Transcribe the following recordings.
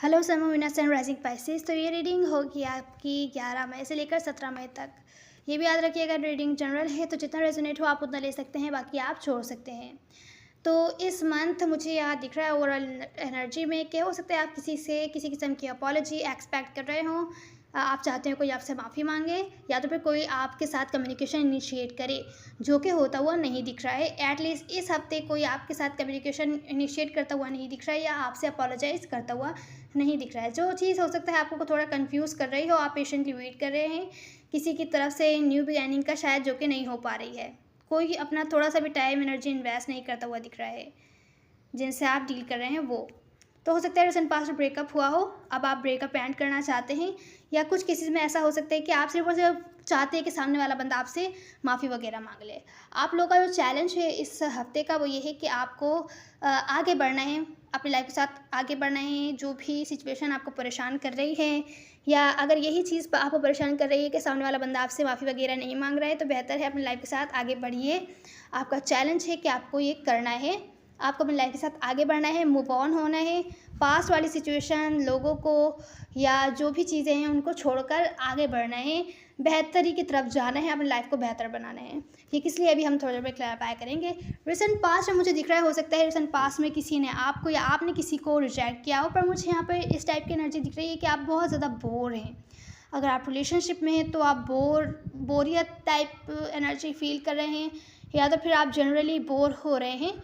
Hello समूह rising spices. तो ये रीडिंग होगी आपकी 11 मई से लेकर 17 मई तक। ये भी याद रखिएगा रीडिंग जनरल है, तो जितना रेजोनेट हो आप उतना ले सकते हैं, बाकी आप छोड़ सकते हैं। तो इस मंथ मुझे यहाँ दिख रहा है ओवरऑल एनर्जी में कि हो सकता है आप किसी से किसी किस्म की अपॉलॉजी एक्सपेक्ट कर रहे हो। आप चाहते हो कोई आपसे माफ़ी मांगे या तो फिर कोई आपके साथ कम्युनिकेशन इनिशिएट करे, जो कि होता हुआ नहीं दिख रहा है। एटलीस्ट इस हफ्ते कोई आपके साथ कम्युनिकेशन इनिशिएट करता हुआ नहीं दिख रहा है या आपसे अपोलोजाइज़ करता हुआ नहीं दिख रहा है। जो चीज़ हो सकता है आपको थोड़ा कंफ्यूज कर रही हो, आप पेशेंटली वेट कर रहे हैं किसी की तरफ से न्यू बिगैनिंग का, शायद जो कि नहीं हो पा रही है। कोई अपना थोड़ा सा भी टाइम एनर्जी इन्वेस्ट नहीं करता हुआ दिख रहा है जिनसे आप डील कर रहे हैं वो। तो हो सकता है रिसेंट पास्ट ब्रेकअप हुआ हो, अब आप ब्रेकअप एंड करना चाहते हैं, या कुछ केसेस में ऐसा हो सकता है कि आप सिर्फ और सिर्फ चाहते हैं कि सामने वाला बंदा आपसे माफ़ी वगैरह मांग ले। आप लोगों का जो चैलेंज है इस हफ्ते का वो ये है कि आपको आगे बढ़ना है, अपनी लाइफ के साथ आगे बढ़ना है। जो भी सिचुएशन आपको परेशान कर रही है, या अगर यही चीज़ आपको परेशान कर रही है कि सामने वाला बंदा आपसे माफ़ी वगैरह नहीं मांग रहा है, तो बेहतर है अपनी लाइफ के साथ आगे बढ़िए। आपका चैलेंज है कि आपको ये करना है, आपको अपनी लाइफ के साथ आगे बढ़ना है, मूव ऑन होना है। पास्ट वाली सिचुएशन, लोगों को या जो भी चीज़ें हैं उनको छोड़कर आगे बढ़ना है, बेहतरी की तरफ जाना है, अपनी लाइफ को बेहतर बनाना है। ये किस लिए अभी हम थोड़ी देर में क्लैरिफाई करेंगे। रिसेंट पास्ट में मुझे दिख रहा है, हो सकता है रिसेंट पास्ट में किसी ने आपको या आपने किसी को रिजेक्ट किया हो, पर मुझे यहाँ पर इस टाइप की एनर्जी दिख रही है कि आप बहुत ज़्यादा बोर हैं। अगर आप रिलेशनशिप में हैं तो आप बोरियत टाइप एनर्जी फील कर रहे हैं, या तो फिर आप जनरली बोर हो रहे हैं।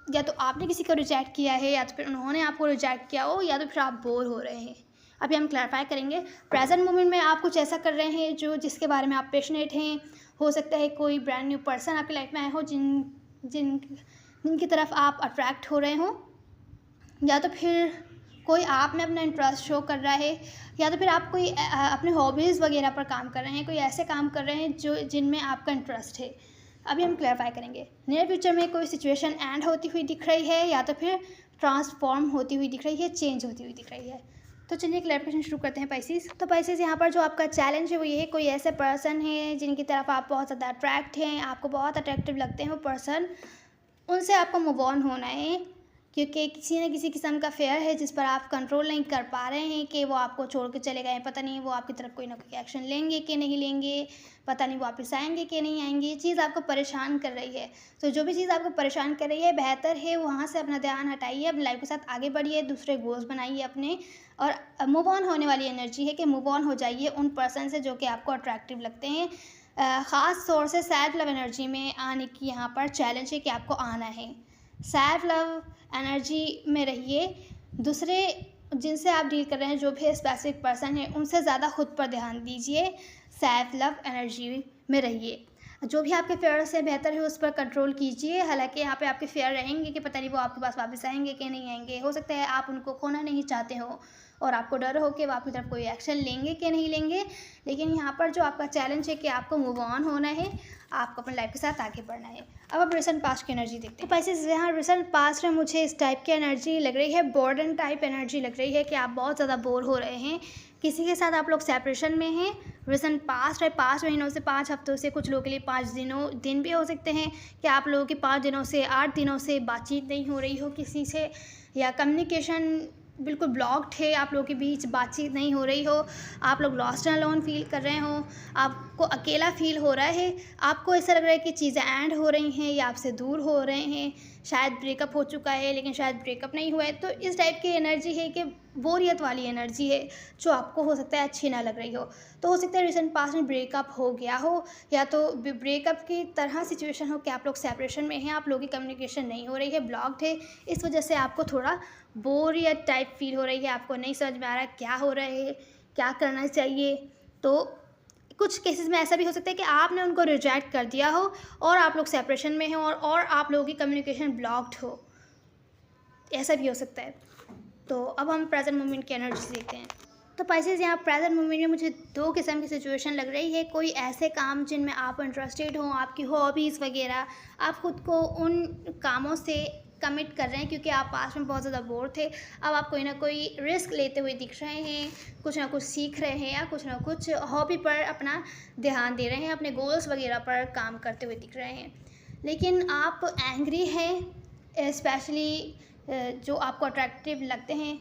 या तो आपने किसी को रिजेक्ट किया है, या तो फिर उन्होंने आपको रिजेक्ट किया हो, या तो फिर आप बोर हो रहे हैं। अभी हम क्लैरिफाई करेंगे। प्रेजेंट मोमेंट में आप कुछ ऐसा कर रहे हैं जिसके बारे में आप पैशनेट हैं। हो सकता है कोई ब्रांड न्यू पर्सन आपकी लाइफ में आए हो जिनकी तरफ आप अट्रैक्ट हो रहे हो, या तो फिर कोई आप में अपना इंटरेस्ट शो कर रहा है, या तो फिर आप कोई अपने हॉबीज़ वगैरह पर काम कर रहे हैं, कोई ऐसे काम कर रहे हैं जिनमें आपका इंटरेस्ट है। अभी हम क्लैरिफाई करेंगे। नियर फ्यूचर में कोई सिचुएशन एंड होती हुई दिख रही है, या तो फिर ट्रांसफॉर्म होती हुई दिख रही है, चेंज होती हुई दिख रही है। तो चलिए क्लैरिफिकेशन शुरू करते हैं पाइसेस। तो पाइसेस यहाँ पर जो आपका चैलेंज है वो ये है, कोई ऐसे पर्सन है जिनकी तरफ आप बहुत ज़्यादा अट्रैक्ट हैं, आपको बहुत अट्रैक्टिव लगते हैं वो पर्सन, उनसे आपको मूव ऑन होना है, क्योंकि किसी न किसी किस्म का फेयर है जिस पर आप कंट्रोल नहीं कर पा रहे हैं कि वो आपको छोड़ के चले गए। पता नहीं वो आपकी तरफ कोई ना कोई एक्शन लेंगे कि नहीं लेंगे, पता नहीं वापस आएंगे कि नहीं आएंगे। ये चीज़ आपको परेशान कर रही है। तो जो भी चीज़ आपको परेशान कर रही है, बेहतर है वहाँ से अपना ध्यान हटाइए, अपनी लाइफ के साथ आगे बढ़िए, दूसरे गोल्स बनाइए अपने, और मूव ऑन होने वाली एनर्जी है कि मूव ऑन हो जाइए उन पर्सन से जो कि आपको अट्रैक्टिव लगते हैं। ख़ास तौर से सेल्फ लव एनर्जी में आने की यहाँ पर चैलेंज है कि आपको आना है। सेल्फ लव एनर्जी में रहिए। दूसरे जिनसे आप डील कर रहे हैं, जो भी स्पेसिफिक पर्सन है, उनसे ज़्यादा खुद पर ध्यान दीजिए। सेल्फ लव एनर्जी में रहिए। जो भी आपके फेयर से बेहतर है उस पर कंट्रोल कीजिए। हालांकि यहाँ पे आपके फेयर रहेंगे कि पता नहीं वो आपके पास वापस आएंगे कि नहीं आएंगे। हो सकता है आप उनको खोना नहीं चाहते हो और आपको डर हो कि वो आपकी तरफ कोई एक्शन लेंगे कि नहीं लेंगे। लेकिन यहाँ पर जो आपका चैलेंज है कि आपको मूव ऑन होना है, आपको अपनी लाइफ के साथ आगे बढ़ना है। अब आप रिसेंट पास्ट की एनर्जी देखते हैं। पैसे यहाँ रिसेंट पास्ट में मुझे इस टाइप की एनर्जी लग रही है, बोर्डन टाइप एनर्जी लग रही है कि आप बहुत ज़्यादा बोर हो रहे हैं। किसी के साथ आप लोग सेपरेशन में हैं। रिसेंट पास्ट है, 5 महीनों से, 5 हफ्तों से, कुछ लोगों के लिए 5 दिन भी हो सकते हैं कि आप लोगों की 5 दिनों से 8 दिनों से बातचीत नहीं हो रही हो किसी से, या कम्युनिकेशन बिल्कुल ब्लॉक्ड है, आप लोगों के बीच बातचीत नहीं हो रही हो, आप लोग लॉस्ट एंड अलोन फील कर रहे हो, आपको अकेला फील हो रहा है, आपको ऐसा लग रहा है कि चीज़ें एंड हो रही हैं या आपसे दूर हो रहे हैं, शायद ब्रेकअप हो चुका है लेकिन शायद ब्रेकअप नहीं हुआ है। तो इस टाइप की एनर्जी है कि बोरियत वाली एनर्जी है जो आपको हो सकता है अच्छी ना लग रही हो। तो हो सकता है रिसेंट पास्ट में ब्रेकअप हो गया हो, या तो ब्रेकअप की तरह सिचुएशन हो कि आप लोग सेपरेशन में हैं, आप लोगों की कम्युनिकेशन नहीं हो रही है, ब्लॉक्ड है। इस वजह से आपको थोड़ा बोरियत टाइप फील हो रही है, आपको नहीं समझ में आ रहा है क्या हो रहा है, क्या करना चाहिए। तो कुछ केसेस में ऐसा भी हो सकता है कि आपने उनको रिजेक्ट कर दिया हो और आप लोग सेपरेशन में हैं, और आप लोगों की कम्युनिकेशन ब्लॉक्ड हो, ऐसा भी हो सकता है। तो अब हम प्रेजेंट मोमेंट की एनर्जी देखते हैं। तो पाइसेस यहाँ प्रेजेंट मोमेंट में मुझे 2 किस्म की सिचुएशन लग रही है। कोई ऐसे काम जिनमें आप इंटरेस्टेड हों, आपकी हॉबीज़ वगैरह, आप ख़ुद को उन कामों से कमिट कर रहे हैं क्योंकि आप पास में बहुत ज़्यादा बोर थे। अब आप कोई ना कोई रिस्क लेते हुए दिख रहे हैं, कुछ ना कुछ सीख रहे हैं, या कुछ ना कुछ हॉबी पर अपना ध्यान दे रहे हैं, अपने गोल्स वगैरह पर काम करते हुए दिख रहे हैं। लेकिन आप एंग्री हैं, स्पेशली जो आपको अट्रैक्टिव लगते हैं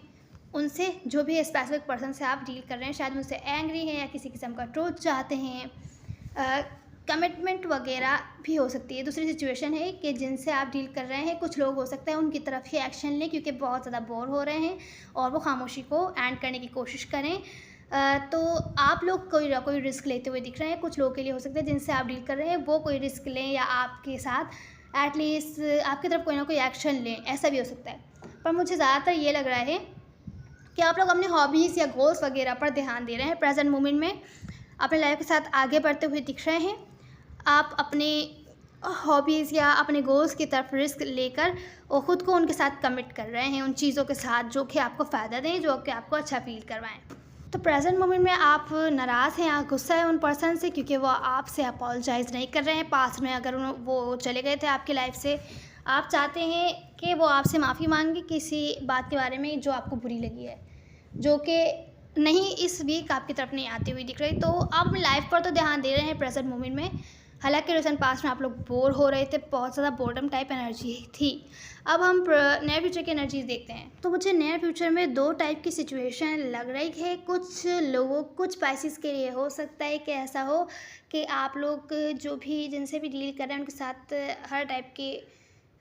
उनसे, जो भी स्पेसिफिक पर्सन से आप डील कर रहे हैं, शायद उनसे एंग्री हैं या किसी किस्म का ट्रूथ चाहते हैं। कमिटमेंट वगैरह भी हो सकती है। दूसरी सिचुएशन है कि जिनसे आप डील कर रहे हैं, कुछ लोग हो सकता है उनकी तरफ ही एक्शन लें क्योंकि बहुत ज़्यादा बोर हो रहे हैं और वो खामोशी को एंड करने की कोशिश करें। तो आप लोग कोई ना कोई रिस्क लेते हुए दिख रहे हैं। कुछ लोगों के लिए हो सकता है जिनसे आप डील कर रहे हैं वो कोई रिस्क लें या आपके साथ एटलीस्ट आपकी तरफ कोई ना कोई एक्शन लें, ऐसा भी हो सकता है। पर मुझे ज़्यादातर ये लग रहा है कि आप लोग अपनी हॉबीज़ या गोल्स वगैरह पर ध्यान दे रहे हैं। प्रेजेंट मोमेंट में अपने लाइफ के साथ आगे बढ़ते हुए दिख रहे हैं। आप अपने हॉबीज़ या अपने गोल्स की तरफ रिस्क लेकर और ख़ुद को उनके साथ कमिट कर रहे हैं, उन चीज़ों के साथ जो कि आपको फ़ायदा दें, जो कि आपको अच्छा फ़ील करवाएं। तो प्रेजेंट मोमेंट में आप नाराज़ हैं या गुस्सा है उन पर्सन से क्योंकि वो आपसे अपोलोजाइज़ नहीं कर रहे हैं। पास्ट में अगर वो चले गए थे आपकी लाइफ से, आप चाहते हैं कि वो आपसे माफ़ी मांगे किसी बात के बारे में जो आपको बुरी लगी है, जो कि नहीं इस वीक आपकी तरफ नहीं आती हुई दिख रही। तो आप अपनी लाइफ पर तो ध्यान दे रहे हैं प्रेजेंट मोमेंट में। हालांकि रिसेंट पास्ट में आप लोग बोर हो रहे थे, बहुत ज़्यादा बोर्डम टाइप एनर्जी थी। अब हम नए फ्यूचर की एनर्जीज देखते हैं। तो मुझे नए फ्यूचर में 2 टाइप की सिचुएशन लग रही है। कुछ स्पाइसेस के लिए हो सकता है कि ऐसा हो कि आप लोग जो भी जिनसे भी डील कर रहे हैं उनके साथ हर टाइप के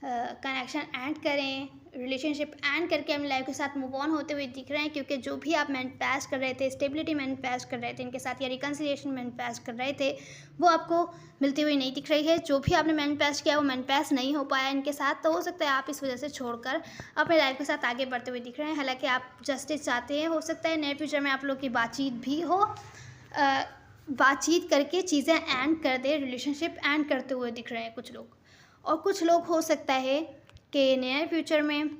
कनेक्शन एंड करें, रिलेशनशिप एंड करके अपनी लाइफ के साथ मूव ऑन होते हुए दिख रहे हैं। क्योंकि जो भी आप मैनिफेस्ट कर रहे थे, स्टेबिलिटी मैनिफेस्ट कर रहे थे इनके साथ या रिकन्सिलिएशन मैनिफेस्ट कर रहे थे, वो आपको मिलती हुई नहीं दिख रही है। जो भी आपने मैनिफेस्ट किया वो मैनिफेस्ट नहीं हो पाया इनके साथ। तो हो सकता है आप इस वजह से छोड़कर अपने लाइफ के साथ आगे बढ़ते हुए दिख रहे हैं। हालांकि आप जस्टिस चाहते हैं। हो सकता है नए फ्यूचर में आप लोग की बातचीत भी हो, बातचीत करके चीज़ें एंड कर दे, रिलेशनशिप एंड करते हुए दिख रहे हैं कुछ लोग। और कुछ लोग हो सकता है कि नए फ्यूचर में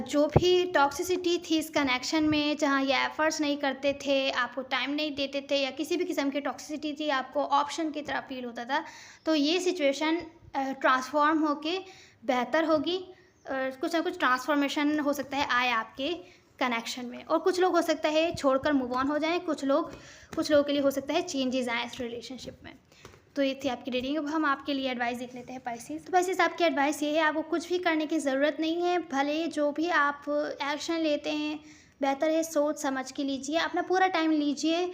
जो भी टॉक्सिसिटी थी इस कनेक्शन में, जहाँ ये एफर्ट्स नहीं करते थे, आपको टाइम नहीं देते थे या किसी भी किस्म की टॉक्सिसिटी थी, आपको ऑप्शन की तरह फील होता था, तो ये सिचुएशन ट्रांसफॉर्म होके बेहतर होगी। कुछ ना कुछ ट्रांसफॉर्मेशन हो सकता है आए आपके कनेक्शन में। और कुछ लोग हो सकता है छोड़कर मूव ऑन हो जाएं, कुछ लोगों के लिए हो सकता है चेंजेस आए इस रिलेशनशिप में। तो ये थी आपकी रीडिंग। अब हम आपके लिए एडवाइस देख लेते हैं पाइसेस। तो पाइसेस, आपकी एडवाइस ये है, आपको कुछ भी करने की ज़रूरत नहीं है। भले जो भी आप एक्शन लेते हैं बेहतर है सोच समझ के लीजिए, अपना पूरा टाइम लीजिए।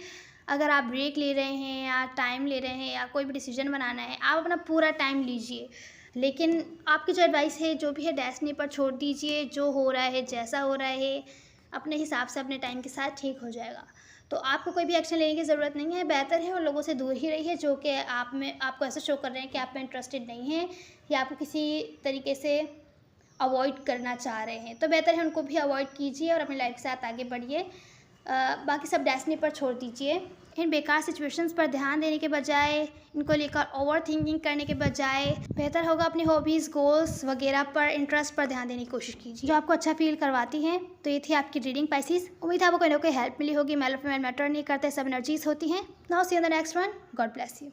अगर आप ब्रेक ले रहे हैं या टाइम ले रहे हैं या कोई भी डिसीजन बनाना है, आप अपना पूरा टाइम लीजिए। लेकिन आपकी जो एडवाइस है जो भी है डेस्टिनी पर छोड़ दीजिए। जो हो रहा है, जैसा हो रहा है, अपने हिसाब से अपने टाइम के साथ ठीक हो जाएगा। तो आपको कोई भी एक्शन लेने की ज़रूरत नहीं है। बेहतर है उन लोगों से दूर ही रहिए जो कि आपको ऐसा शो कर रहे हैं कि आप में इंटरेस्टेड नहीं हैं या आपको किसी तरीके से अवॉइड करना चाह रहे हैं। तो बेहतर है उनको भी अवॉइड कीजिए और अपनी लाइफ के साथ आगे बढ़िए। बाकी सब डेस्टिनी पर छोड़ दीजिए। इन बेकार सिचुएशंस पर ध्यान देने के बजाय, इनको लेकर ओवर थिंकिंग करने के बजाय बेहतर होगा अपनी हॉबीज़, गोल्स वगैरह पर, इंटरेस्ट पर ध्यान देने की कोशिश कीजिए जो आपको अच्छा फील करवाती हैं। तो ये थी आपकी रीडिंग पाइसेस। उम्मीद है आपको कोई ना कोई हेल्प मिली होगी। मेल ऑफ फीमेल मैटर नहीं करते, सब एनर्जीज होती हैं। Now see you in the next one. God bless you.